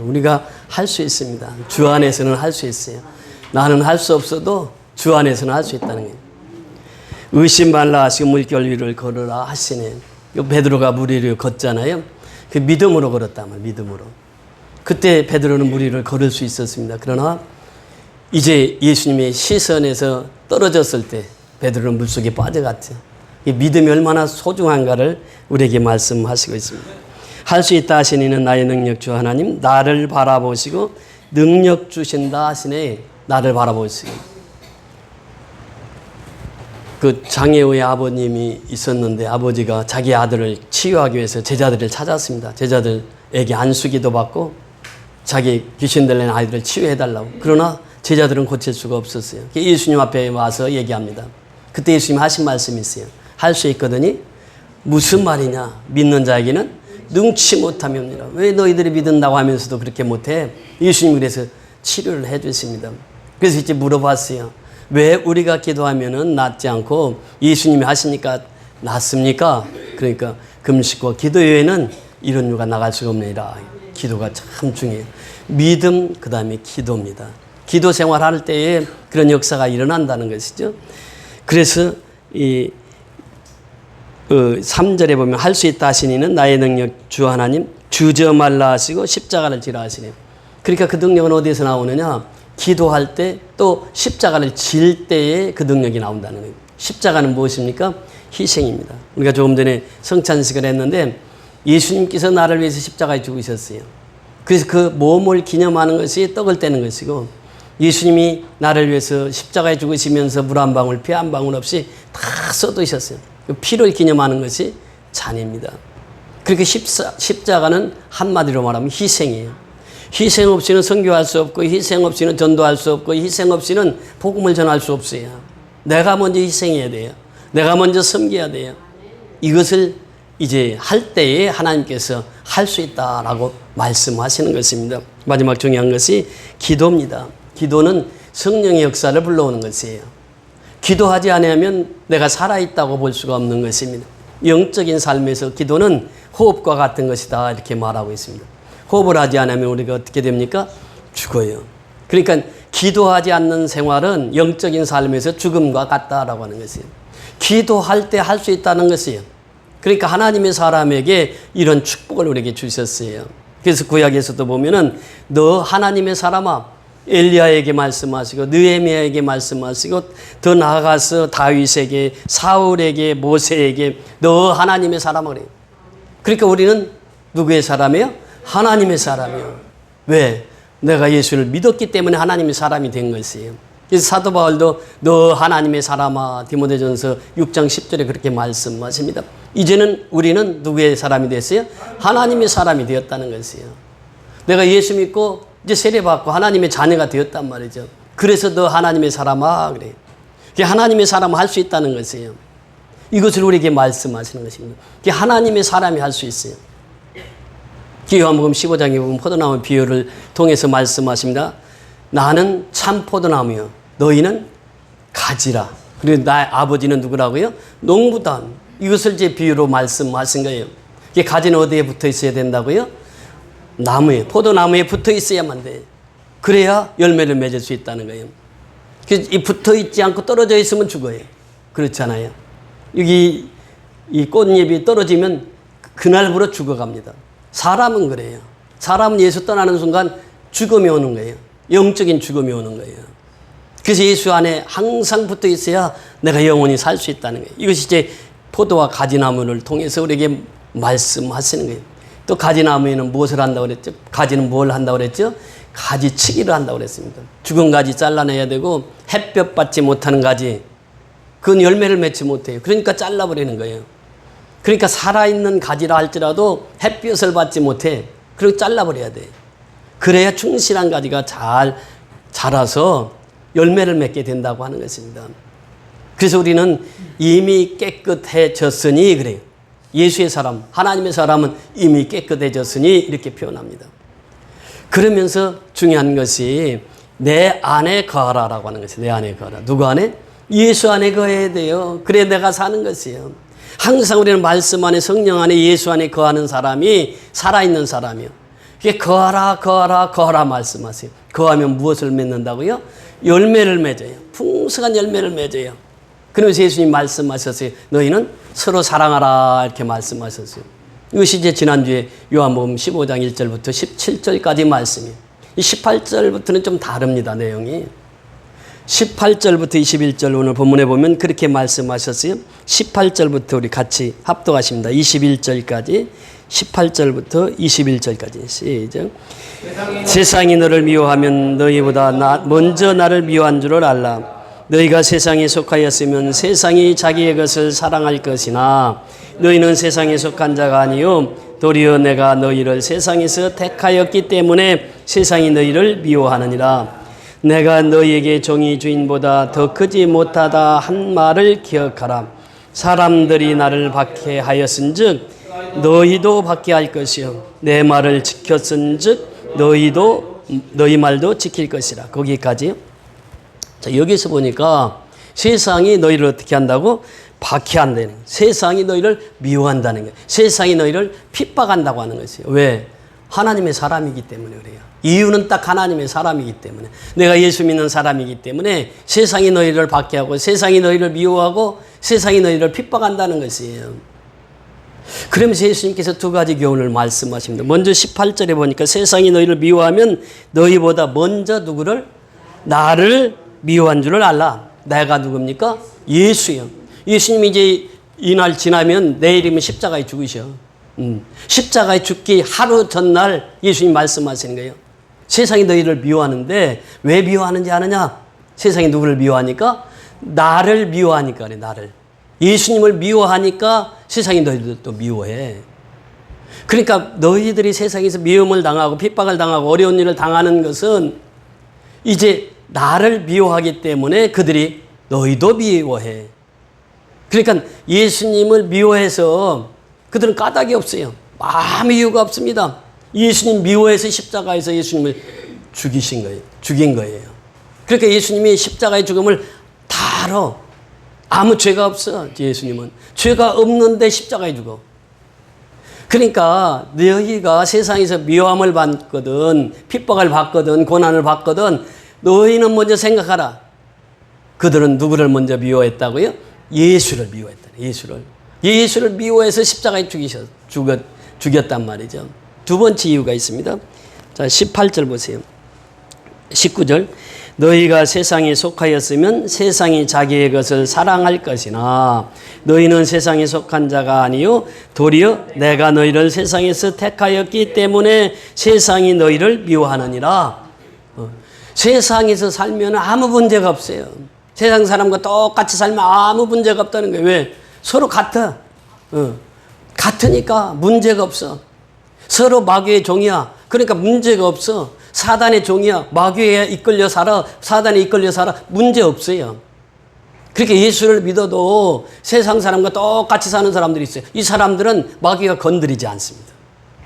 우리가 할 수 있습니다. 주 안에서는 할 수 있어요. 나는 할 수 없어도 주 안에서는 할 수 있다는 거예요. 의심 말라 하시고 물결 위를 걸으라 하시네. 베드로가 물 위를 걷잖아요. 그 믿음으로 걸었단 말이에요. 믿음으로. 그때 베드로는 물 위를 걸을 수 있었습니다. 그러나 이제 예수님의 시선에서 떨어졌을 때 베드로는 물속에 빠져갔죠. 이 믿음이 얼마나 소중한가를 우리에게 말씀하시고 있습니다. 할 수 있다 하시니는 나의 능력 주 하나님, 나를 바라보시고 능력 주신다 하시네. 나를 바라보시고. 그 장애우의 아버님이 있었는데 아버지가 자기 아들을 치유하기 위해서 제자들을 찾았습니다. 제자들에게 안수기도 받고 자기 귀신 들린 아이들을 치유해달라고. 그러나 제자들은 고칠 수가 없었어요. 예수님 앞에 와서 얘기합니다. 그때 예수님이 하신 말씀이 있어요. 할 수 있거든요. 무슨 말이냐. 믿는 자에게는 능치 못함이 없느니라. 왜 너희들이 믿는다고 하면서도 그렇게 못해? 예수님이 그래서 치료를 해 주십니다. 그래서 이제 물어봤어요. 왜 우리가 기도하면은 낫지 않고 예수님이 하시니까 낫습니까? 그러니까 금식과 기도 외에는 이런 유가 나갈 수가 없느니라. 기도가 참 중요해요. 믿음, 그 다음에 기도입니다. 기도 생활할 때에 그런 역사가 일어난다는 것이죠. 그래서 이 3절에 보면 할 수 있다 하시니는 나의 능력 주 하나님 주저 말라 하시고 십자가를 지라 하시네요. 그러니까 그 능력은 어디에서 나오느냐? 기도할 때 또 십자가를 질 때에 그 능력이 나온다는 거예요. 십자가는 무엇입니까? 희생입니다. 우리가 조금 전에 성찬식을 했는데 예수님께서 나를 위해서 십자가에 죽으셨어요. 그래서 그 몸을 기념하는 것이 떡을 떼는 것이고 예수님이 나를 위해서 십자가에 죽으시면서 물 한 방울, 피 한 방울 없이 다 쏟으셨어요. 그 피를 기념하는 것이 잔입니다. 그렇게 십자가는 한마디로 말하면 희생이에요. 희생 없이는 선교할 수 없고 희생 없이는 전도할 수 없고 희생 없이는 복음을 전할 수 없어요. 내가 먼저 희생해야 돼요. 내가 먼저 섬겨야 돼요. 이것을 이제 할 때에 하나님께서 할 수 있다라고 말씀하시는 것입니다. 마지막 중요한 것이 기도입니다. 기도는 성령의 역사를 불러오는 것이에요. 기도하지 않으면 내가 살아있다고 볼 수가 없는 것입니다. 영적인 삶에서 기도는 호흡과 같은 것이다 이렇게 말하고 있습니다. 호흡을 하지 않으면 우리가 어떻게 됩니까? 죽어요. 그러니까 기도하지 않는 생활은 영적인 삶에서 죽음과 같다라고 하는 것이에요. 기도할 때 할 수 있다는 것이에요. 그러니까 하나님의 사람에게 이런 축복을 우리에게 주셨어요. 그래서 구약에서도 보면은 너 하나님의 사람아 엘리야에게 말씀하시고 느헤미야에게 말씀하시고 더 나아가서 다윗에게 사울에게 모세에게 너 하나님의 사람아 그래요. 그러니까 우리는 누구의 사람이에요? 하나님의 사람이에요. 왜? 내가 예수를 믿었기 때문에 하나님의 사람이 된 것이에요. 그래서 사도 바울도 너 하나님의 사람아 디모데전서 6장 10절에 그렇게 말씀하십니다. 이제는 우리는 누구의 사람이 됐어요? 하나님의 사람이 되었다는 것이에요. 내가 예수 믿고 이제 세례받고 하나님의 자녀가 되었단 말이죠. 그래서 너 하나님의 사람아 그래요. 하나님의 사람은 할 수 있다는 것이에요. 이것을 우리에게 말씀하시는 것입니다. 하나님의 사람이 할 수 있어요. 요한복음 15장에 보면 포도나무 비유를 통해서 말씀하십니다. 나는 참 포도나무요. 너희는 가지라. 그리고 나의 아버지는 누구라고요? 농부다. 이것을 이제 비유로 말씀하신 거예요. 가지는 어디에 붙어 있어야 된다고요? 나무에, 포도나무에 붙어 있어야만 돼. 그래야 열매를 맺을 수 있다는 거예요. 이 붙어 있지 않고 떨어져 있으면 죽어요. 그렇잖아요. 여기 이 꽃잎이 떨어지면 그날부터 죽어갑니다. 사람은 그래요. 사람은 예수 떠나는 순간 죽음이 오는 거예요. 영적인 죽음이 오는 거예요. 그래서 예수 안에 항상 붙어 있어야 내가 영원히 살 수 있다는 거예요. 이것이 이제 포도와 가지나무를 통해서 우리에게 말씀하시는 거예요. 또 가지나무에는 무엇을 한다고 그랬죠? 가지는 뭘 한다고 그랬죠? 가지치기를 한다고 그랬습니다. 죽은 가지 잘라내야 되고 햇볕 받지 못하는 가지 그건 열매를 맺지 못해요. 그러니까 잘라버리는 거예요. 그러니까 살아있는 가지라 할지라도 햇볕을 받지 못해. 그리고 잘라버려야 돼. 그래야 충실한 가지가 잘 자라서 열매를 맺게 된다고 하는 것입니다. 그래서 우리는 이미 깨끗해졌으니 그래요. 예수의 사람, 하나님의 사람은 이미 깨끗해졌으니 이렇게 표현합니다. 그러면서 중요한 것이 내 안에 거하라라고 하는 것이에요. 내 안에 거하라. 누구 안에? 예수 안에 거해야 돼요. 그래 내가 사는 것이에요. 항상 우리는 말씀 안에 성령 안에 예수 안에 거하는 사람이 살아있는 사람이요. 이게 거하라 거하라 거하라 말씀하세요. 거하면 무엇을 맺는다고요? 열매를 맺어요. 풍성한 열매를 맺어요. 그러면서 예수님 말씀하셨어요. 너희는 서로 사랑하라 이렇게 말씀하셨어요. 이것이 이제 지난주에 요한복음 15장 1절부터 17절까지 말씀이에요. 이 18절부터는 좀 다릅니다. 내용이. 18절부터 21절 오늘 본문에 보면 그렇게 말씀하셨어요. 18절부터 우리 같이 합독하십니다. 21절까지 18절부터 21절까지 시작. 세상이 너를 미워하면 너희보다 먼저 나를 미워한 줄을 알라. 너희가 세상에 속하였으면 세상이 자기의 것을 사랑할 것이나 너희는 세상에 속한 자가 아니요 도리어 내가 너희를 세상에서 택하였기 때문에 세상이 너희를 미워하느니라. 내가 너희에게 종이 주인보다 더 크지 못하다 한 말을 기억하라. 사람들이 나를 박해하였은즉 너희도 박해할 것이요 내 말을 지켰은즉 너희 말도 지킬 것이라. 거기까지요. 자, 여기서 보니까 세상이 너희를 어떻게 한다고? 박해한다는 거예요. 세상이 너희를 미워한다는 거예요. 세상이 너희를 핍박한다고 하는 것이에요. 왜? 하나님의 사람이기 때문에 그래요. 이유는 딱 하나님의 사람이기 때문에. 내가 예수 믿는 사람이기 때문에 세상이 너희를 박해하고 세상이 너희를 미워하고 세상이 너희를 핍박한다는 것이에요. 그러면서 예수님께서 두 가지 교훈을 말씀하십니다. 먼저 18절에 보니까 세상이 너희를 미워하면 너희보다 먼저 누구를? 나를 미워한 줄을 알라. 내가 누굽니까? 예수요. 예수님이 이제 이날 지나면 내일이면 십자가에 죽으셔. 십자가에 죽기 하루 전날 예수님 말씀하시는 거예요. 세상이 너희를 미워하는데 왜 미워하는지 아느냐? 세상이 누구를 미워하니까? 나를 미워하니까 그래, 나를. 예수님을 미워하니까 세상이 너희들도 미워해. 그러니까 너희들이 세상에서 미움을 당하고 핍박을 당하고 어려운 일을 당하는 것은 이제 나를 미워하기 때문에 그들이 너희도 미워해. 그러니까 예수님을 미워해서 그들은 까닭이 없어요. 아무 이유가 없습니다. 예수님 미워해서 십자가에서 예수님을 죽인 거예요. 그러니까 예수님이 십자가의 죽음을 다 알아. 아무 죄가 없어. 예수님은 죄가 없는데 십자가에 죽어. 그러니까 너희가 세상에서 미워함을 받거든 핍박을 받거든 고난을 받거든 너희는 먼저 생각하라. 그들은 누구를 먼저 미워했다고요? 예수를 미워했다. 예수를 미워해서 십자가에 죽였단 말이죠. 두 번째 이유가 있습니다. 자, 18절 보세요. 19절. 너희가 세상에 속하였으면 세상이 자기의 것을 사랑할 것이나 너희는 세상에 속한 자가 아니요 도리어 내가 너희를 세상에서 택하였기 때문에 세상이 너희를 미워하느니라. 세상에서 살면 아무 문제가 없어요. 세상 사람과 똑같이 살면 아무 문제가 없다는 거예요. 왜? 서로 같아. 같으니까 문제가 없어. 서로 마귀의 종이야. 그러니까 문제가 없어. 사단의 종이야. 마귀에 이끌려 살아. 사단에 이끌려 살아. 문제 없어요. 그렇게 예수를 믿어도 세상 사람과 똑같이 사는 사람들이 있어요. 이 사람들은 마귀가 건드리지 않습니다.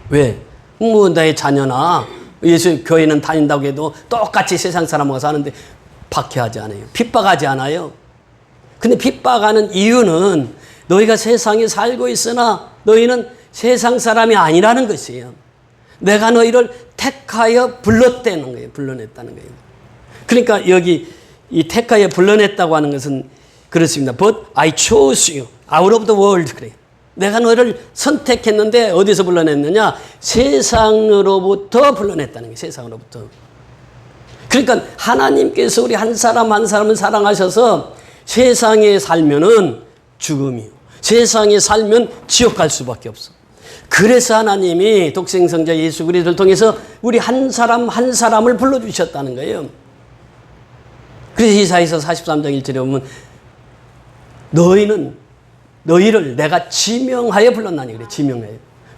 왜? 뭐 나의 자녀나 예수 교회는 다닌다고 해도 똑같이 세상 사람과 사는데 박해하지 않아요. 핍박하지 않아요. 근데 핍박하는 이유는 너희가 세상에 살고 있으나 너희는 세상 사람이 아니라는 것이에요. 내가 너희를 택하여 불렀다는 거예요. 불러냈다는 거예요. 그러니까 여기 이 택하여 불러냈다고 하는 것은 그렇습니다. But I chose you out of the world. 그래요. 내가 너를 선택했는데 어디서 불러냈느냐? 세상으로부터 불러냈다는 거예요. 세상으로부터. 그러니까 하나님께서 우리 한 사람 한 사람을 사랑하셔서 세상에 살면은 죽음이요. 세상에 살면 지옥 갈 수밖에 없어. 그래서 하나님이 독생성자 예수 그리스도를 통해서 우리 한 사람 한 사람을 불러주셨다는 거예요. 그래서 이사야서 43장 1절에 보면 너희를 내가 지명하여 불렀나니 그래. 지명하여.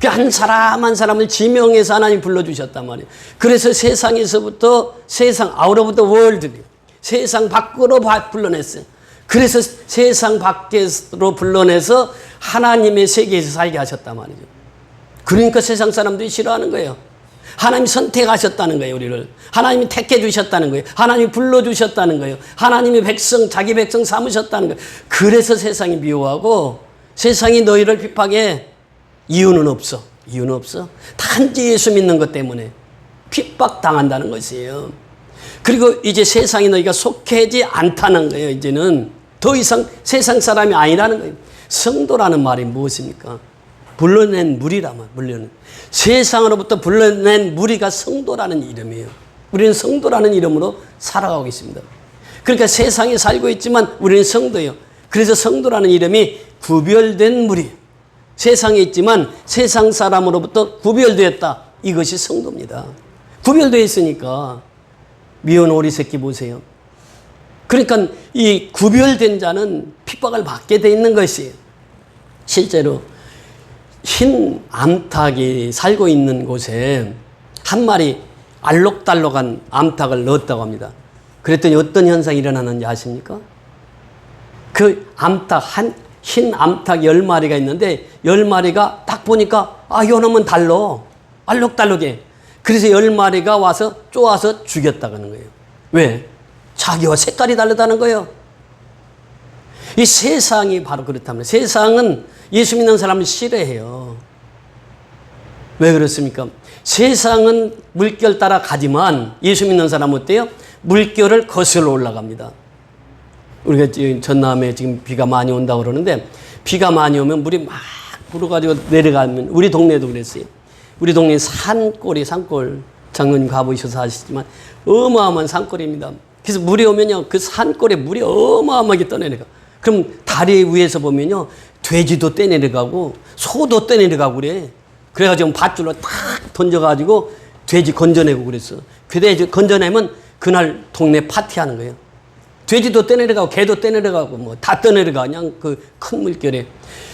한 사람 한 사람을 지명해서 하나님 불러주셨단 말이에요. 그래서 세상에서부터 세상 out of the world 세상 밖으로 불러냈어요. 그래서 세상 밖으로 불러내서 하나님의 세계에서 살게 하셨단 말이죠. 그러니까 세상 사람들이 싫어하는 거예요. 하나님이 선택하셨다는 거예요. 우리를. 하나님이 택해 주셨다는 거예요. 하나님이 불러주셨다는 거예요. 하나님이 자기 백성 삼으셨다는 거예요. 그래서 세상이 미워하고 세상이 너희를 핍박해. 이유는 없어. 이유는 없어. 단지 예수 믿는 것 때문에 핍박당한다는 것이에요. 그리고 이제 세상에 너희가 속해지 않다는 거예요. 이제는 더 이상 세상 사람이 아니라는 거예요. 성도라는 말이 무엇입니까? 불러낸 무리라면, 물려는. 세상으로부터 불러낸 무리가 성도라는 이름이에요. 우리는 성도라는 이름으로 살아가고 있습니다. 그러니까 세상에 살고 있지만 우리는 성도예요. 그래서 성도라는 이름이 구별된 무리. 세상에 있지만 세상 사람으로부터 구별되었다. 이것이 성도입니다. 구별되어 있으니까 미운 오리 새끼 보세요. 그러니까 이 구별된 자는 핍박을 받게 돼 있는 것이에요. 실제로 흰 암탉이 살고 있는 곳에 한 마리 알록달록한 암탉을 넣었다고 합니다. 그랬더니 어떤 현상이 일어나는지 아십니까? 그 흰 암탉 10마리가 있는데 10마리가 딱 보니까 요 놈은 달러. 알록달록해. 그래서 10마리가 와서 쪼아서 죽였다는 거예요. 왜? 자기와 색깔이 다르다는 거예요. 이 세상이 바로 그렇답니다. 세상은 예수 믿는 사람을 싫어해요. 왜 그렇습니까? 세상은 물결 따라 가지만 예수 믿는 사람은 어때요? 물결을 거슬러 올라갑니다. 우리가 지금 전남에 지금 비가 많이 온다고 그러는데 비가 많이 오면 물이 막 불어가지고 내려가면 우리 동네도 그랬어요. 우리 동네 산골, 장로님 가보셔서 아시지만 어마어마한 산골입니다. 그래서 물이 오면요, 그 산골에 물이 어마어마하게 떠내려가. 그럼 다리 위에서 보면요, 돼지도 떠내려가고 소도 떠내려가고 그래. 그래가지고 밧줄로 탁 던져가지고 돼지 건져내고 그랬어. 그 돼지 건져내면 그날 동네 파티하는 거예요. 돼지도 떠내려가고 개도 떠내려가고 뭐 다 떠내려가 그냥 그 큰 물결에.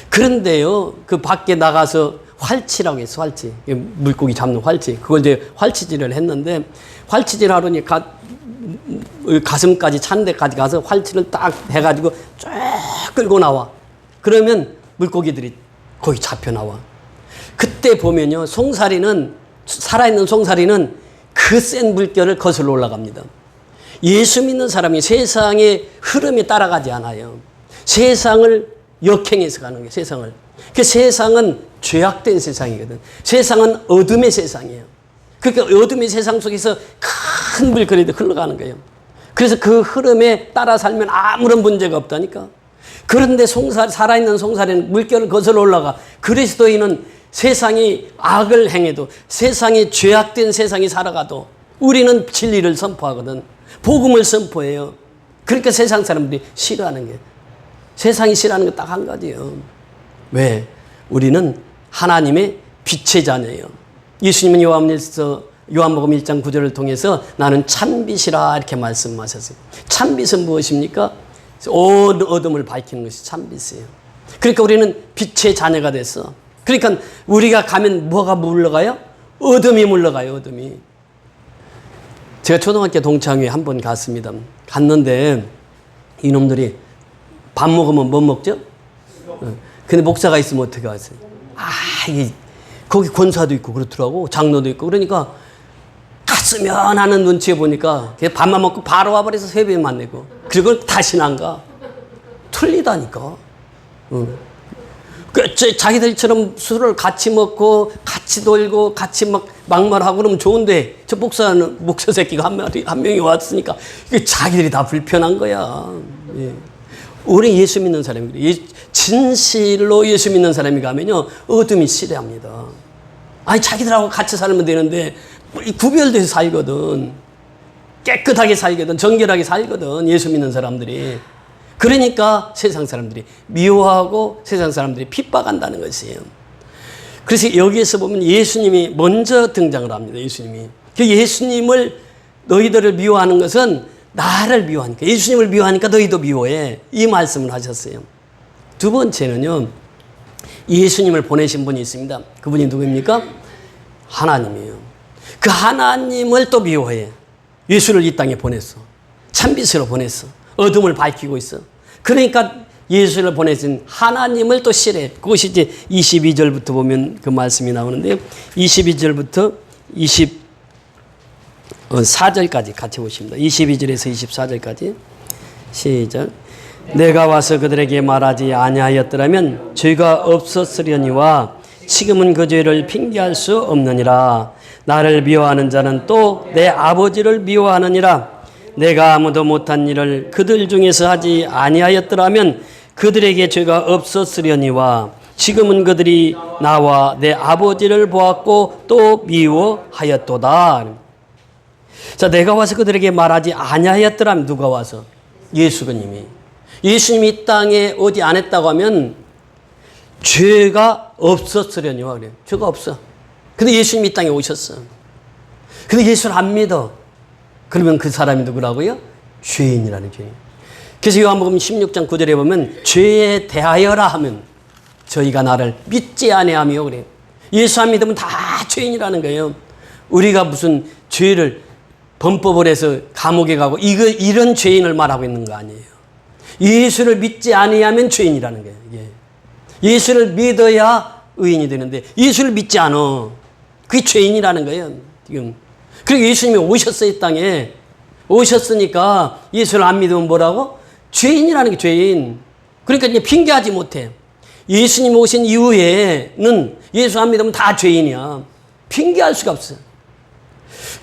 그런데요, 그 밖에 나가서 활치라고 했어. 활치, 물고기 잡는 활치. 그걸 이제 활치질을 했는데 활치질 하러니 가슴까지 찬 데까지 가서 활치를 딱 해가지고 쫙 끌고 나와. 그러면 물고기들이 거기 잡혀 나와. 그때 보면요, 살아있는 송사리는 그 센 물결을 거슬러 올라갑니다. 예수 믿는 사람이 세상의 흐름에 따라가지 않아요. 세상을 역행해서 가는 거예요. 세상을. 그 세상은 죄악된 세상이거든. 세상은 어둠의 세상이에요. 그러니까 어둠의 세상 속에서 큰 물결이 흘러가는 거예요. 그래서 그 흐름에 따라 살면 아무런 문제가 없다니까. 그런데 살아있는 송사리는 물결을 거슬러 올라가. 그리스도인은 세상이 악을 행해도, 세상이 죄악된 세상이 살아가도 우리는 진리를 선포하거든. 복음을 선포해요. 그러니까 세상 사람들이 싫어하는 게, 세상이 싫어하는 게 딱 한 가지예요. 왜? 우리는 하나님의 빛의 자녀예요. 예수님은 요한복음 1장 9절을 통해서 나는 참빛이라 이렇게 말씀하셨어요. 참빛은 무엇입니까? 온 어둠을 밝히는 것이 참빛이에요. 그러니까 우리는 빛의 자녀가 됐어. 그러니까 우리가 가면 뭐가 물러가요? 어둠이 물러가요. 어둠이. 제가 초등학교 동창회에 한 번 갔습니다. 갔는데 이놈들이 밥 먹으면 뭐 먹죠? 근데 목사가 있으면 어떻게 하세요? 이게 거기 권사도 있고 그렇더라고. 장로도 있고. 그러니까 갔으면 하는 눈치에 보니까 밥만 먹고 바로 와버려서 세배만 내고, 그리고 다시는 안 가. 틀리다니까. 자기들처럼 술을 같이 먹고 같이 놀고 같이 막 막말하고 그러면 좋은데, 저 목사 새끼가 한 명이 왔으니까 자기들이 다 불편한 거야. 예. 우리 예수 믿는 사람이 그래. 진실로 예수 믿는 사람이 가면요, 어둠이 싫어합니다. 자기들하고 같이 살면 되는데 구별돼서 살거든. 깨끗하게 살거든. 정결하게 살거든. 예수 믿는 사람들이. 그러니까 세상 사람들이 미워하고 세상 사람들이 핍박한다는 것이에요. 그래서 여기에서 보면 예수님이 먼저 등장을 합니다. 예수님이. 그 예수님을, 너희들을 미워하는 것은 나를 미워하니까, 예수님을 미워하니까 너희도 미워해. 이 말씀을 하셨어요. 두 번째는요, 예수님을 보내신 분이 있습니다. 그분이 누구입니까? 하나님이에요. 그 하나님을 또 미워해. 예수를 이 땅에 보냈어. 참빛으로 보냈어. 어둠을 밝히고 있어. 그러니까 예수를 보내신 하나님을 또 싫어해. 그것이 이제 22절부터 보면 그 말씀이 나오는데요. 22절부터 24절까지 같이 보십니다. 22절에서 24절까지 시작. 내가 와서 그들에게 말하지 아니하였더라면 죄가 없었으려니와 지금은 그 죄를 핑계할 수 없느니라. 나를 미워하는 자는 또 내 아버지를 미워하느니라. 내가 아무도 못한 일을 그들 중에서 하지 아니하였더라면 그들에게 죄가 없었으려니와 지금은 그들이 나와 내 아버지를 보았고 또 미워하였도다. 자, 내가 와서 그들에게 말하지 아니하였더라면, 누가 와서? 예수님이. 예수님이 이 땅에 오지 않았다고 하면 죄가 없었으려니와 그래요. 죄가 없어. 근데 예수님이 이 땅에 오셨어. 근데 예수를 안 믿어. 그러면 그 사람이 누구라고요? 죄인이라는 죄인. 그래서 요한복음 16장 9절에 보면 죄에 대하여라 하면 저희가 나를 믿지 아니하며 그래요. 예수 안 믿으면 다 죄인이라는 거예요. 우리가 무슨 죄를 범법을 해서 감옥에 가고 이런 죄인을 말하고 있는 거 아니에요. 예수를 믿지 아니하면 죄인이라는 거예요. 예수를 믿어야 의인이 되는데 예수를 믿지 않아. 그게 죄인이라는 거예요. 지금. 그리고 예수님이 오셨어요. 이 땅에. 오셨으니까 예수를 안 믿으면 뭐라고? 죄인이라는 게 죄인. 그러니까 이제 핑계하지 못해. 예수님 오신 이후에는 예수 안 믿으면 다 죄인이야. 핑계할 수가 없어.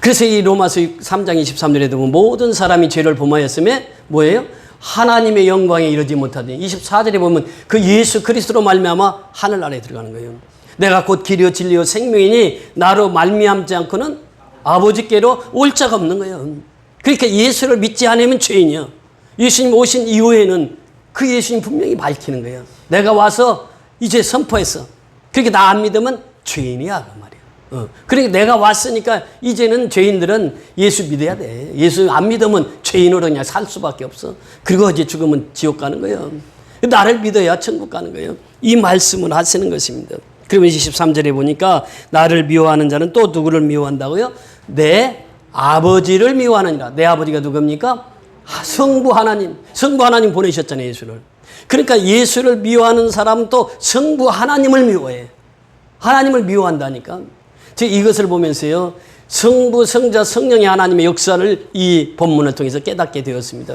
그래서 이 로마서 3장 23절에 보면 모든 사람이 죄를 범하였음에 뭐예요? 하나님의 영광에 이르지 못하더니 24절에 보면 그 예수 그리스도로 말미암아 하늘나라에 들어가는 거예요. 내가 곧 길이요 진리요 생명이니 나로 말미암지 않고는 아버지께로 올 자가 없는 거예요. 그러니까 예수를 믿지 않으면 죄인이야. 예수님 오신 이후에는 그 예수님 분명히 밝히는 거예요. 내가 와서 이제 선포했어. 그러니까 나 안 믿으면 죄인이야 그 말이야. 그러니까 내가 왔으니까 이제는 죄인들은 예수 믿어야 돼. 예수 안 믿으면 죄인으로 그냥 살 수밖에 없어. 그리고 이제 죽으면 지옥 가는 거예요. 나를 믿어야 천국 가는 거예요. 이 말씀을 하시는 것입니다. 그러면 23절에 보니까 나를 미워하는 자는 또 누구를 미워한다고요? 내 아버지를 미워하느니라. 내 아버지가 누굽니까? 성부 하나님. 성부 하나님 보내셨잖아요, 예수를. 그러니까 예수를 미워하는 사람은 또 성부 하나님을 미워해. 하나님을 미워한다니까. 즉 이것을 보면서요, 성부, 성자, 성령의 하나님의 역사를 이 본문을 통해서 깨닫게 되었습니다.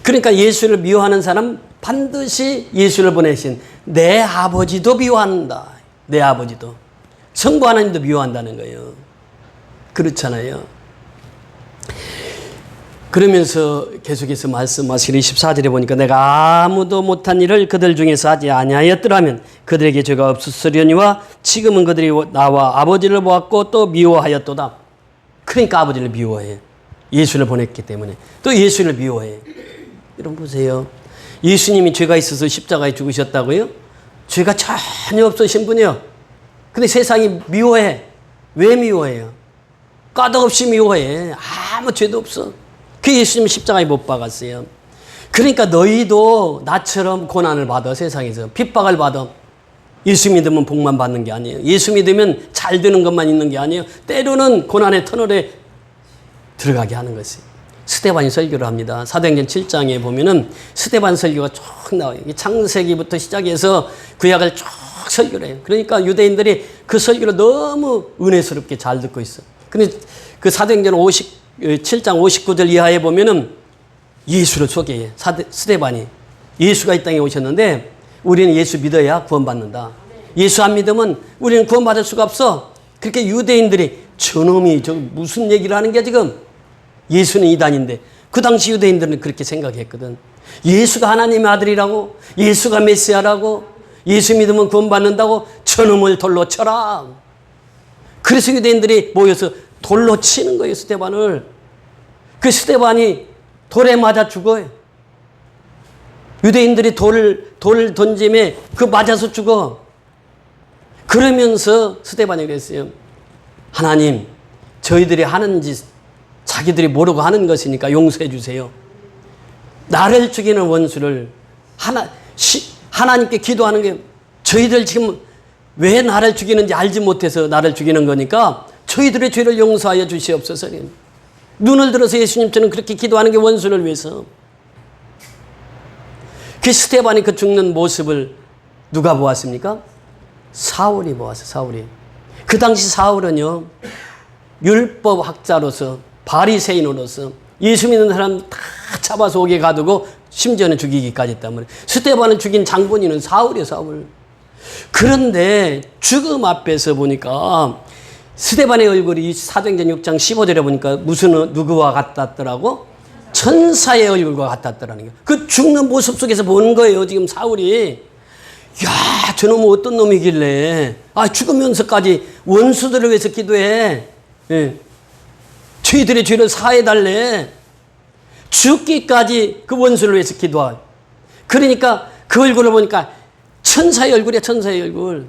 그러니까 예수를 미워하는 사람 반드시 예수를 보내신 내 아버지도 미워한다. 내 아버지도. 성부 하나님도 미워한다는 거예요. 그렇잖아요. 그러면서 계속해서 말씀하시는 24절에 보니까 내가 아무도 못한 일을 그들 중에서 하지 아니하였더라면 그들에게 죄가 없었으려니와 지금은 그들이 나와 아버지를 보았고 또 미워하였도다. 그러니까 아버지를 미워해. 예수를 보냈기 때문에. 또 예수를 미워해. 여러분 보세요. 예수님이 죄가 있어서 십자가에 죽으셨다고요? 죄가 전혀 없으신 분이요. 근데 세상이 미워해. 왜 미워해요? 까닭없이 미워해. 아무 죄도 없어. 그 예수님 십자가에 못 박았어요. 그러니까 너희도 나처럼 고난을 받아. 세상에서 핍박을 받아. 예수 믿으면 복만 받는 게 아니에요. 예수 믿으면 잘 되는 것만 있는 게 아니에요. 때로는 고난의 터널에 들어가게 하는 것이에요. 스데반이 설교를 합니다. 사도행전 7장에 보면은 스데반 설교가 쭉 나와요. 창세기부터 시작해서 구약을 쭉 설교를 해요. 그러니까 유대인들이 그 설교를 너무 은혜스럽게 잘 듣고 있어. 근데 그 사도행전 7장 59절 이하에 보면은 예수를 소개해. 스데반이. 예수가 이 땅에 오셨는데 우리는 예수 믿어야 구원받는다. 예수 안 믿으면 우리는 구원받을 수가 없어. 그렇게 유대인들이 저놈이 저 무슨 얘기를 하는 게 지금. 예수는 이단인데 그 당시 유대인들은 그렇게 생각했거든. 예수가 하나님의 아들이라고, 예수가 메시아라고, 예수 믿으면 구원받는다고 저놈을 돌로 쳐라. 그래서 유대인들이 모여서 돌로 치는 거예요, 스데반을. 그 스데반이 돌에 맞아 죽어요. 유대인들이 돌을 던짐에 그 맞아서 죽어. 그러면서 스데반이 그랬어요. 하나님, 저희들이 하는 짓 자기들이 모르고 하는 것이니까 용서해 주세요. 나를 죽이는 원수를 하나님께 기도하는 게 저희들 지금 왜 나를 죽이는지 알지 못해서 나를 죽이는 거니까 저희들의 죄를 용서하여 주시옵소서. 눈을 들어서 예수님처럼 그렇게 기도하는 게 원수를 위해서. 그 스데반이 그 죽는 모습을 누가 보았습니까? 사울이 보았어요. 사울이. 그 당시 사울은요, 율법학자로서 바리새인으로서 예수 믿는 사람 다 잡아서 옥에 가두고 심지어는 죽이기까지 했단 말이에요. 스데반을 죽인 장본인은 사울이에요. 사울. 그런데 죽음 앞에서 보니까 스데반의 얼굴이 사도행전 6장 15절에 보니까 무슨 누구와 같았더라고? 천사의 얼굴과 같았더라는 거예요. 그 죽는 모습 속에서 보는 거예요. 지금 사울이. 야, 저놈은 어떤 놈이길래 죽으면서까지 원수들을 위해서 기도해. 예. 저희들의 죄를 사해달래. 죽기까지 그 원수를 위해서 기도하. 그러니까 그 얼굴을 보니까 천사의 얼굴이야, 천사의 얼굴.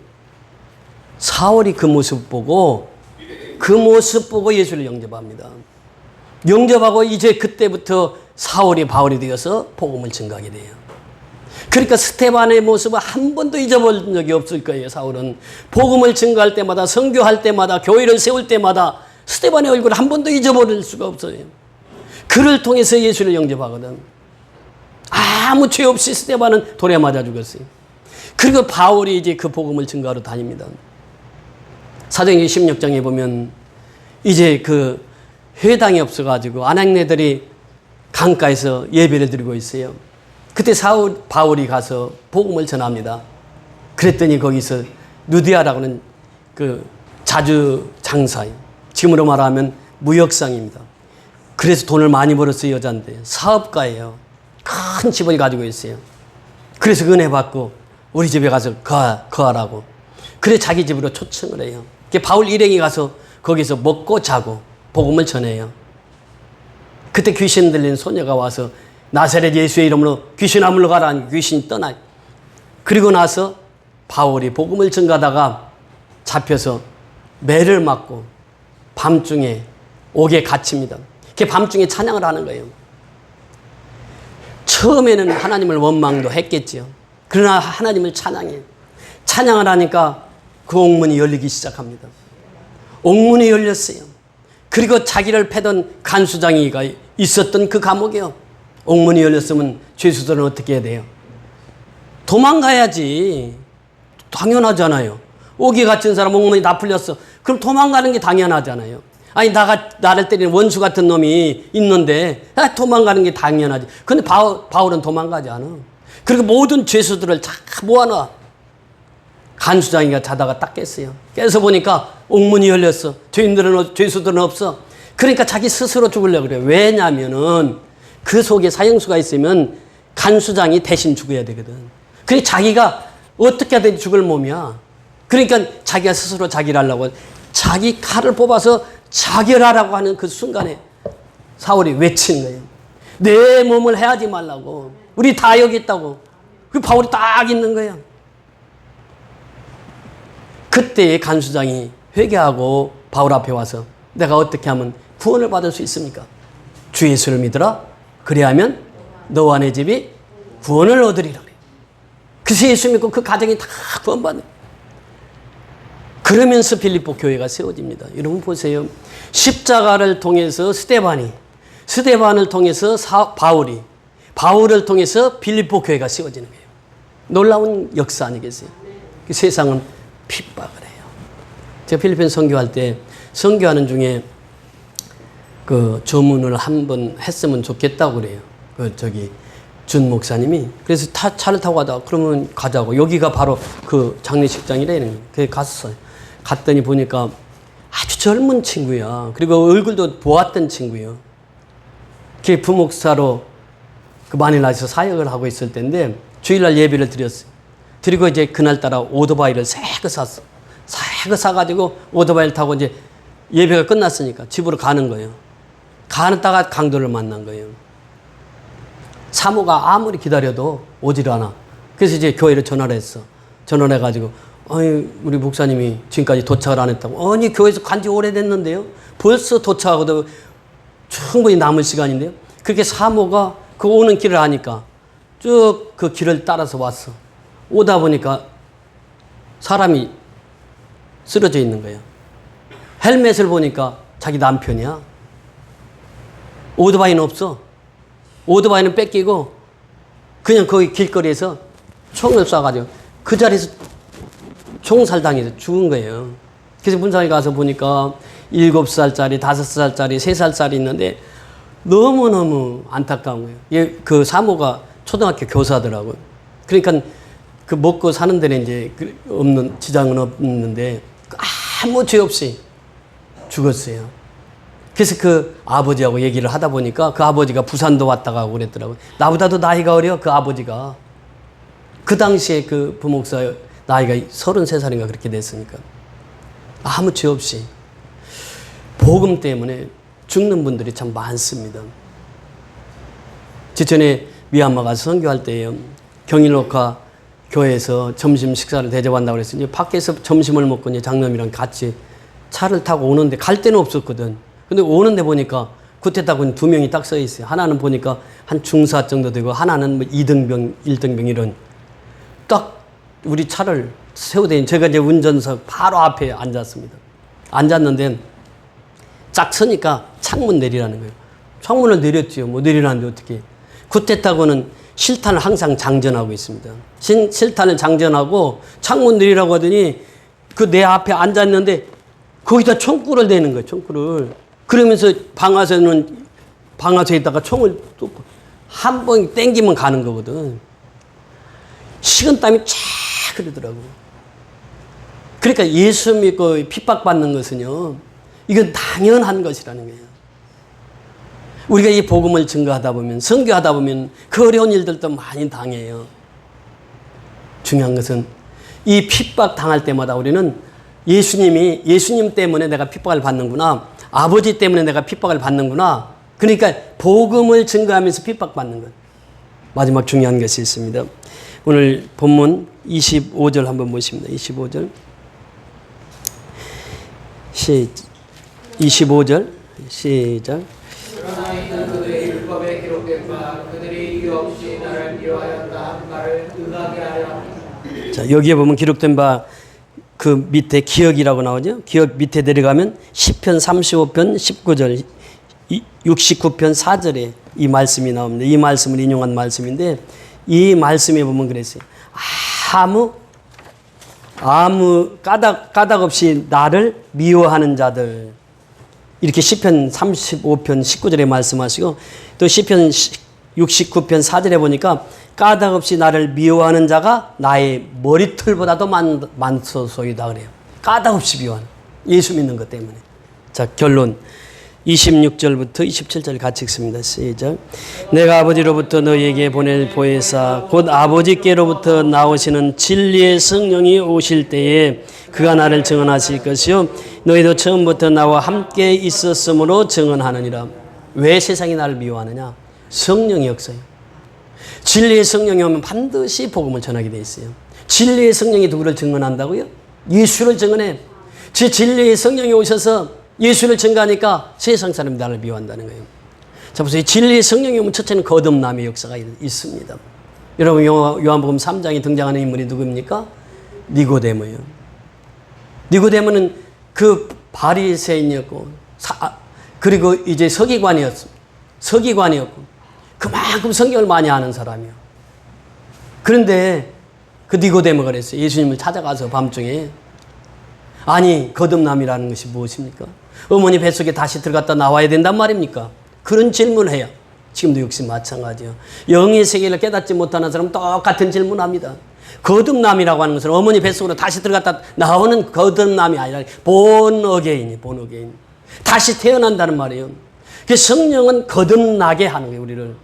사울이 그 모습 보고 예수를 영접합니다. 영접하고 이제 그때부터 사울이 바울이 되어서 복음을 증거하게 돼요. 그러니까 스데반의 모습을 한 번도 잊어본 적이 없을 거예요. 사울은 복음을 증거할 때마다, 선교할 때마다, 교회를 세울 때마다 스데반의 얼굴을 한 번도 잊어버릴 수가 없어요. 그를 통해서 예수를 영접하거든. 아무 죄 없이 스데반은 돌에 맞아 죽었어요. 그리고 바울이 이제 그 복음을 증거하러 다닙니다. 사도행전 16장에 보면 이제 그 회당이 없어가지고 아낙네들이 강가에서 예배를 드리고 있어요. 그때 바울이 가서 복음을 전합니다. 그랬더니 거기서 누디아라고는 그 자주 장사예요. 지금으로 말하면 무역상입니다. 그래서 돈을 많이 벌었어요. 여자인데 사업가예요. 큰 집을 가지고 있어요. 그래서 은혜 받고 우리 집에 가서 거하라고. 그래 자기 집으로 초청을 해요. 바울 일행이 가서 거기서 먹고 자고 복음을 전해요. 그때 귀신 들린 소녀가 와서 나사렛 예수의 이름으로 귀신아 물러가라. 귀신이 떠나요. 그리고 나서 바울이 복음을 전가하다가 잡혀서 매를 맞고 밤중에 옥에 갇힙니다. 밤중에 찬양을 하는 거예요. 처음에는 하나님을 원망도 했겠지요. 그러나 하나님을 찬양해. 찬양을 하니까 그 옥문이 열리기 시작합니다. 옥문이 열렸어요. 그리고 자기를 패던 간수장이가 있었던 그 감옥이요. 옥문이 열렸으면 죄수들은 어떻게 해야 돼요? 도망가야지. 당연하잖아요. 옥에 갇힌 사람 옥문이 다 풀렸어. 그럼 도망가는 게 당연하잖아요. 아니 나를 때리는 원수 같은 놈이 있는데 도망가는 게 당연하지. 근데 바울은 도망가지 않아. 그리고 모든 죄수들을 다 모아놔. 간수장이가 자다가 딱 깼어요. 깨서 보니까 옥문이 열렸어. 죄수들은 없어. 그러니까 자기 스스로 죽으려고 그래요. 왜냐면은 그 속에 사형수가 있으면 간수장이 대신 죽어야 되거든. 그러니까 자기가 어떻게 하든 죽을 몸이야. 그러니까 자기가 스스로 자기를 하려고 자기 칼을 뽑아서 자결하라고 하는 그 순간에 사울이 외친 거예요. 내 몸을 해하지 말라고. 우리 다 여기 있다고. 그 바울이 딱 있는 거예요. 그때 간수장이 회개하고 바울 앞에 와서 내가 어떻게 하면 구원을 받을 수 있습니까? 주 예수를 믿으라. 그래야면 너와 내 집이 구원을 얻으리라. 그래서 예수 믿고 그 가정이 다 구원받는. 그러면서 빌립보 교회가 세워집니다. 여러분 보세요. 십자가를 통해서 스데반을 통해서 바울을 통해서 빌립보 교회가 세워지는 거예요. 놀라운 역사 아니겠어요? 그 세상은 핍박을 해요. 제가 필리핀 선교할 때 선교하는 중에 그 조문을 한번 했으면 좋겠다고 그래요. 준 목사님이. 그래서 차를 타고 가다가 그러면 가자고. 여기가 바로 그 장례식장이래. 그래 갔어요. 갔더니 보니까 아주 젊은 친구야. 그리고 얼굴도 보았던 친구예요. 걔 부목사로 그 마닐라에서 사역을 하고 있을 때인데 주일날 예배를 드렸어요. 그리고 이제 그날따라 오토바이를 새 거 샀어. 새 거 사가지고 오토바이를 타고 이제 예배가 끝났으니까 집으로 가는 거예요. 가다가 강도를 만난 거예요. 사모가 아무리 기다려도 오질 않아. 그래서 이제 교회를 전화를 했어. 전화를 해가지고 아니 우리 목사님이 지금까지 도착을 안 했다고. 아니 교회에서 간지 오래됐는데요. 벌써 도착하고도 충분히 남을 시간인데요. 그렇게 사모가 그 오는 길을 아니까 쭉 그 길을 따라서 왔어. 오다 보니까 사람이 쓰러져 있는 거예요. 헬멧을 보니까 자기 남편이야. 오토바이는 없어. 오토바이는 뺏기고 그냥 거기 길거리에서 총을 쏴가지고 그 자리에서 총살당해서 죽은 거예요. 그래서 문상에 가서 보니까 7살짜리, 5살짜리, 3살짜리 있는데 너무너무 안타까운 거예요. 그 사모가 초등학교 교사더라고요. 그러니까 그 먹고 사는 데는 이제 없는, 지장은 없는데 아무 죄 없이 죽었어요. 그래서 그 아버지하고 얘기를 하다 보니까 그 아버지가 부산도 왔다 가고 그랬더라고요. 나보다도 나이가 어려, 그 아버지가. 그 당시에 그 부목사 나이가 33살인가 그렇게 됐으니까. 아무 죄 없이. 복음 때문에 죽는 분들이 참 많습니다. 지천에 미얀마 가서 선교할 때요. 경일녹화 교회에서 점심 식사를 대접한다고 그랬어요. 이제 밖에서 점심을 먹고 이제 장남이랑 같이 차를 타고 오는데 갈 데는 없었거든. 근데 오는데 보니까 구태타군 2명이 딱 서 있어요. 하나는 보니까 한 중사 정도 되고 하나는 뭐 2등병, 1등병 이런. 딱 우리 차를 세우더니 제가 이제 운전석 바로 앞에 앉았습니다. 앉았는데 쫙 서니까 창문 내리라는 거예요. 창문을 내렸지요. 뭐 내리라는데 어떻게. 구태타군은 실탄을 항상 장전하고 있습니다. 실탄을 장전하고 창문 내리라고 하더니 그 내 앞에 앉았는데 거기다 총구를 대는 거예요. 총구를. 그러면서 방아쇠에다가 총을 또 한 번 땡기면 가는 거거든. 식은땀이 쫙 흐르더라고요. 그러니까 예수 믿고 핍박받는 것은요, 이건 당연한 것이라는 거예요. 우리가 이 복음을 증거하다 보면, 선교하다 보면 그 어려운 일들도 많이 당해요. 중요한 것은 이 핍박 당할 때마다 우리는 예수님 때문에 내가 핍박을 받는구나. 아버지 때문에 내가 핍박을 받는구나. 그러니까 복음을 증거하면서 핍박받는 것. 마지막 중요한 것이 있습니다. 오늘 본문 25절 한번 보십니다. 25절. 25절 시작. 그러나 이는 그들의 율법에 기록된 바 그들이 이유 없이 나를 미워하였다 한 말을 응하게 하려 함이라. 자, 여기에 보면 기록된 바 그 밑에 기억이라고 나오죠. 기억 밑에 내려가면 시편 35편 19절 69편 4절에 이 말씀이 나옵니다. 이 말씀을 인용한 말씀인데 이 말씀에 보면 그랬어요. 아무 까닭 없이 나를 미워하는 자들. 이렇게 시편 35편 19절에 말씀하시고 또 시편 69편 4절에 보니까 까닭 없이 나를 미워하는 자가 나의 머리털보다도 많소이다 그래요. 까닭 없이 미워하는. 예수 믿는 것 때문에. 자, 결론. 26절부터 27절 같이 읽습니다. 시작. 내가 아버지로부터 너희에게 보낼 보혜사 곧 아버지께로부터 나오시는 진리의 성령이 오실 때에 그가 나를 증언하실 것이요 너희도 처음부터 나와 함께 있었으므로 증언하느니라. 왜 세상이 나를 미워하느냐? 성령이 없어요. 진리의 성령이 오면 반드시 복음을 전하게 돼 있어요. 진리의 성령이 누구를 증언한다고요? 예수를 증언해. 제 진리의 성령이 오셔서 예수를 증거하니까 세상 사람이 나를 미워한다는 거예요. 자, 보세요. 진리의 성령이 오면 첫째는 거듭남의 역사가 있습니다. 여러분, 요한복음 3장에 등장하는 인물이 누구입니까? 니고데모예요. 니고데모는 그 바리새인이었고, 그리고 이제 서기관이었고, 그만큼 성경을 많이 아는 사람이요. 그런데 그 니고데모가 그랬어요. 예수님을 찾아가서 밤중에. 아니, 거듭남이라는 것이 무엇입니까? 어머니 뱃속에 다시 들어갔다 나와야 된단 말입니까? 그런 질문을 해요. 지금도 역시 마찬가지요. 영의 세계를 깨닫지 못하는 사람은 똑같은 질문을 합니다. 거듭남이라고 하는 것은 어머니 뱃속으로 다시 들어갔다 나오는 거듭남이 아니라 본 어게인이. 다시 태어난다는 말이에요. 성령은 거듭나게 하는 거예요, 우리를.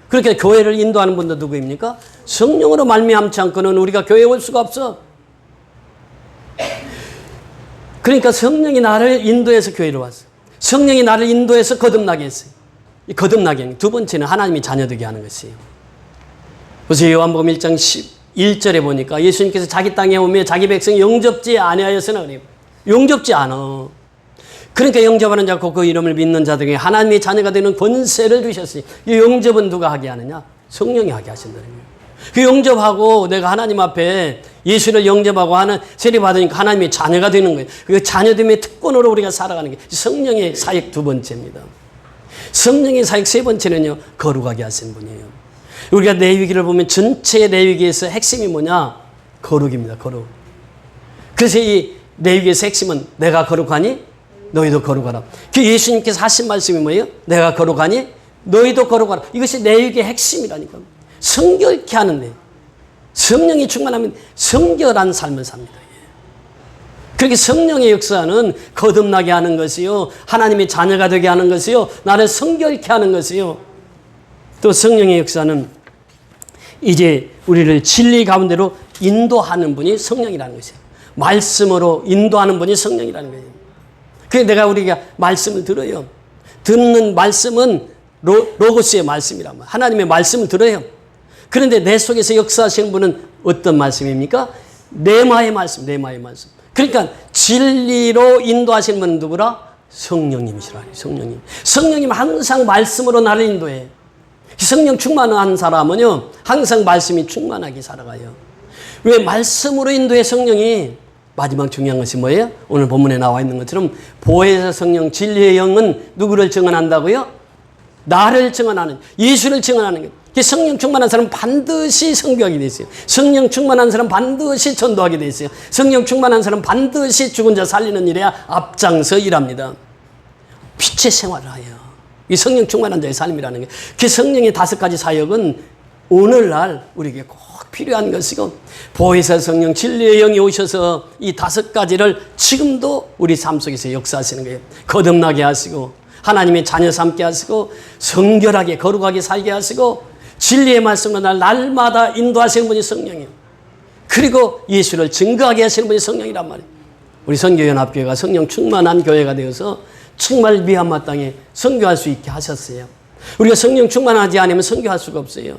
그렇게 교회를 인도하는 분도 누구입니까? 성령으로 말미암지 않고는 우리가 교회에 올 수가 없어. 그러니까 성령이 나를 인도해서 교회로 왔어요. 성령이 나를 인도해서 거듭나게 했어요. 이 거듭나게 하는 두 번째는 하나님이 자녀되게 하는 것이에요. 그래서 요한복음 1장 11절에 보니까 예수님께서 자기 땅에 오며 자기 백성 영접지 아니하였으나 그래요. 영접지 않아. 그러니까 영접하는 자고 그 이름을 믿는 자들에게 하나님의 자녀가 되는 권세를 주셨어요. 이 영접은 누가 하게 하느냐? 성령이 하게 하신다는 거예요. 그 영접하고 내가 하나님 앞에 예수를 영접하고 하는 세례 받으니까 하나님의 자녀가 되는 거예요. 그 자녀됨의 특권으로 우리가 살아가는 게 성령의 사역 두 번째입니다. 성령의 사역 세 번째는요, 거룩하게 하신 분이에요. 우리가 레위기를 보면 전체 레위기에서 핵심이 뭐냐? 거룩입니다. 거룩. 그래서 이 레위기에서 핵심은 내가 거룩하니 너희도 거룩하라. 그 예수님께서 하신 말씀이 뭐예요? 내가 거룩하니 너희도 거룩하라. 이것이 레위기의 핵심이라니까. 성결케 하는데. 성령이 충만하면 성결한 삶을 삽니다. 그렇게 성령의 역사는 거듭나게 하는 것이요, 하나님의 자녀가 되게 하는 것이요, 나를 성결케 하는 것이요, 또 성령의 역사는 이제 우리를 진리 가운데로 인도하는 분이 성령이라는 것이에요. 말씀으로 인도하는 분이 성령이라는 거예요. 그래서 우리가 말씀을 들어요. 듣는 말씀은 로고스의 말씀이란 말이에요. 하나님의 말씀을 들어요. 그런데 내 속에서 역사하시는 분은 어떤 말씀입니까? 레마의 말씀, 레마의 말씀. 그러니까 진리로 인도하시는 분은 누구라? 성령님이시라. 성령님. 성령님 항상 말씀으로 나를 인도해. 성령 충만한 사람은요, 항상 말씀이 충만하게 살아가요. 왜? 말씀으로 인도해. 성령이. 마지막 중요한 것이 뭐예요? 오늘 본문에 나와 있는 것처럼 보혜사 성령 진리의 영은 누구를 증언한다고요? 나를 증언하는, 예수를 증언하는 것. 성령 충만한 사람은 반드시 선교하게 돼 있어요. 성령 충만한 사람은 반드시 전도하게 돼 있어요. 성령 충만한 사람은 반드시 죽은 자 살리는 일에 앞장서 일합니다. 빛의 생활을 하여. 이 성령 충만한 자의 삶이라는 게, 그 성령의 5가지 사역은 오늘날 우리에게 꼭 필요한 것이고, 보혜사 성령 진리의 영이 오셔서 이 5가지를 지금도 우리 삶 속에서 역사하시는 거예요. 거듭나게 하시고, 하나님의 자녀 삼게 하시고, 성결하게 거룩하게 살게 하시고, 진리의 말씀으로 날마다 인도하시는 분이 성령이에요. 그리고 예수를 증거하게 하시는 분이 성령이란 말이에요. 우리 선교연합교회가 성령 충만한 교회가 되어서 정말 미얀마 땅에 선교할 수 있게 하셨어요. 우리가 성령 충만하지 않으면 선교할 수가 없어요.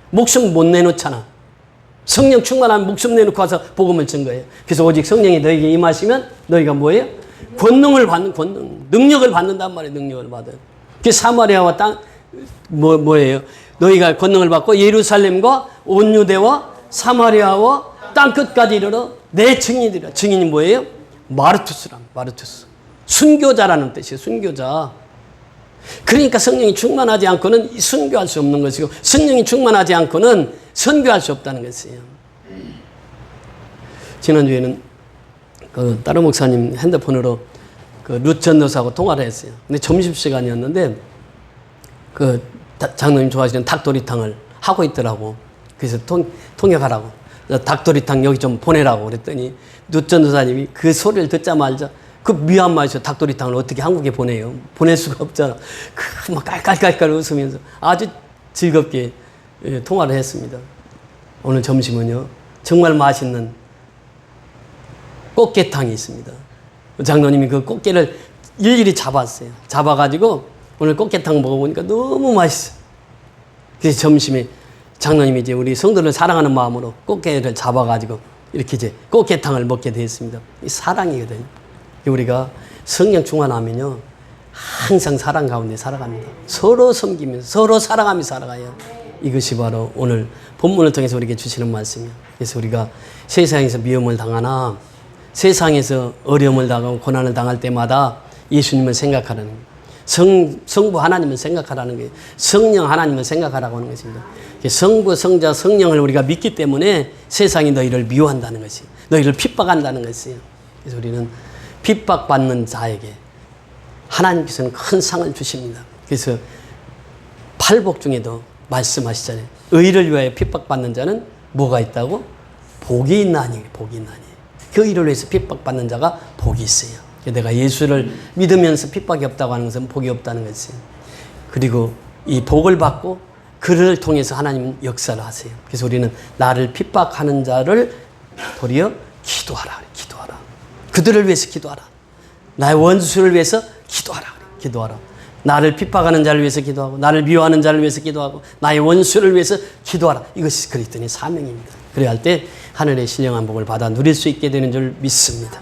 목숨 못 내놓잖아. 성령 충만한 목숨 내놓고 와서 복음을 전거해요. 그래서 오직 성령이 너에게 임하시면 너희가 뭐예요? 권능을 받는, 권능, 능력을 받는단 말이에요. 능력을 받아요. 그 사마리아와 땅 뭐예요? 너희가 권능을 받고 예루살렘과 온 유대와 사마리아와 땅 끝까지 이르러 내 증인이라. 증인이 뭐예요? 마르투스란, 마르투스. 순교자라는 뜻이에요. 순교자. 그러니까 성령이 충만하지 않고는 순교할 수 없는 것이고, 성령이 충만하지 않고는 선교할 수 없다는 것이에요. 지난주에는 그 다른 목사님 핸드폰으로 그 룻 전도사하고 통화를 했어요. 근데 점심시간이었는데 그 장로님 좋아하시는 닭도리탕을 하고 있더라고. 그래서 통역하라고. 닭도리탕 여기 좀 보내라고 그랬더니 룻 전도사님이 그 소리를 듣자마자 그 미얀마에서 닭도리탕을 어떻게 한국에 보내요? 보낼 수가 없잖아. 막 깔깔깔깔 웃으면서 아주 즐겁게 통화를 했습니다. 오늘 점심은요, 정말 맛있는 꽃게탕이 있습니다. 장로님이 그 꽃게를 일일이 잡았어요. 잡아가지고 오늘 꽃게탕 먹어보니까 너무 맛있어요. 그래서 점심에 장로님이 이제 우리 성도를 사랑하는 마음으로 꽃게를 잡아가지고 이렇게 이제 꽃게탕을 먹게 되었습니다. 이 사랑이거든요. 우리가 성령 충만하면요, 항상 사랑 가운데 살아갑니다. 서로 섬기면서 서로 사랑하며 살아가요. 이것이 바로 오늘 본문을 통해서 우리에게 주시는 말씀이에요. 그래서 우리가 세상에서 미움을 당하나, 세상에서 어려움을 당하고 고난을 당할 때마다 예수님을 생각하라는 거예요. 성부 하나님을 생각하라는 거예요. 성령 하나님을 생각하라고 하는 것입니다. 성부, 성자, 성령을 우리가 믿기 때문에 세상이 너희를 미워한다는 것이, 너희를 핍박한다는 것이에요. 그래서 우리는 핍박받는 자에게 하나님께서는 큰 상을 주십니다. 그래서 팔복 중에도 말씀하시잖아요. 의를 위하여 핍박받는 자는 뭐가 있다고? 복이 있나니, 복이 있나니. 그 일을 위해서 핍박받는 자가 복이 있어요. 내가 예수를 믿으면서 핍박이 없다고 하는 것은 복이 없다는 것이에요. 그리고 이 복을 받고 그를 통해서 하나님은 역사를 하세요. 그래서 우리는 나를 핍박하는 자를 도리어 기도하라, 기도하라. 그들을 위해서 기도하라. 나의 원수를 위해서 기도하라, 기도하라. 나를 핍박하는 자를 위해서 기도하고, 나를 미워하는 자를 위해서 기도하고, 나의 원수를 위해서 기도하라. 이것이 그리스도인의 사명입니다. 그래야 할 때 하늘의 신령한 복을 받아 누릴 수 있게 되는 줄 믿습니다.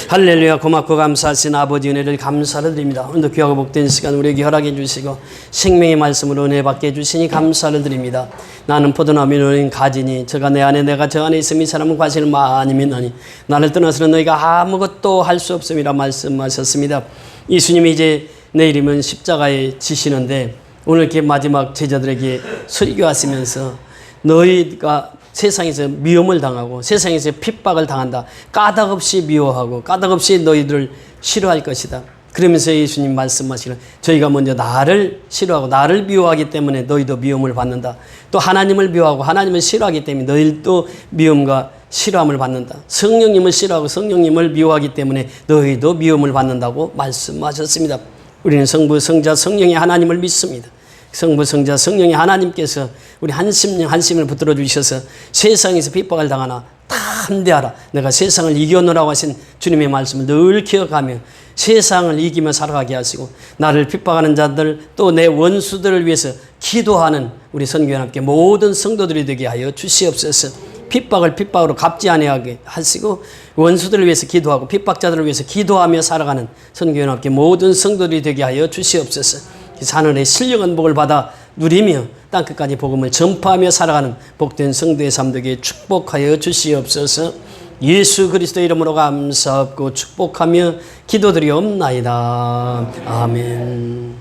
할렐루야. 고맙고 감사하신 아버지 은혜를 감사를 드립니다. 오늘도 귀하고 복된 시간 우리에게 허락해 주시고 생명의 말씀으로 은혜 받게 해주시니 감사를 드립니다. 나는 포도나무 너는 가지니 저가 내 안에 내가 저 안에 있으니 이 사람은 과실을 많이 맺나니 나를 떠나서는 너희가 아무것도 할 수 없음이라 말씀하셨습니다. 예수님이 이제 내일이면 십자가에 지시는데 오늘 이렇게 마지막 제자들에게 설교하시면서 너희가 세상에서 미움을 당하고 세상에서 핍박을 당한다. 까닭없이 미워하고 까닭없이 너희들을 싫어할 것이다. 그러면서 예수님 말씀하시는 저희가 먼저 나를 싫어하고 나를 미워하기 때문에 너희도 미움을 받는다. 또 하나님을 미워하고 하나님을 싫어하기 때문에 너희도 미움과 싫어함을 받는다. 성령님을 싫어하고 성령님을 미워하기 때문에 너희도 미움을 받는다고 말씀하셨습니다. 우리는 성부, 성자, 성령의 하나님을 믿습니다. 성부, 성자, 성령의 하나님께서 우리 한심을 붙들어 주셔서 세상에서 핍박을 당하나 다 함대하라. 내가 세상을 이겨노라고 하신 주님의 말씀을 늘 기억하며 세상을 이기며 살아가게 하시고 나를 핍박하는 자들 또 내 원수들을 위해서 기도하는 우리 선교연합회 모든 성도들이 되게 하여 주시옵소서. 핍박을 핍박으로 갚지 아니하게 하시고 원수들을 위해서 기도하고 핍박자들을 위해서 기도하며 살아가는 선교연합회 모든 성도들이 되게 하여 주시옵소서. 하늘의 신령한 복을 받아 누리며 땅끝까지 복음을 전파하며 살아가는 복된 성도의 삶 되게 축복하여 주시옵소서. 예수 그리스도 이름으로 감사하고 축복하며 기도드리옵나이다. 아멘.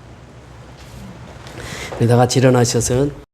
우리 다 같이 일어나셔서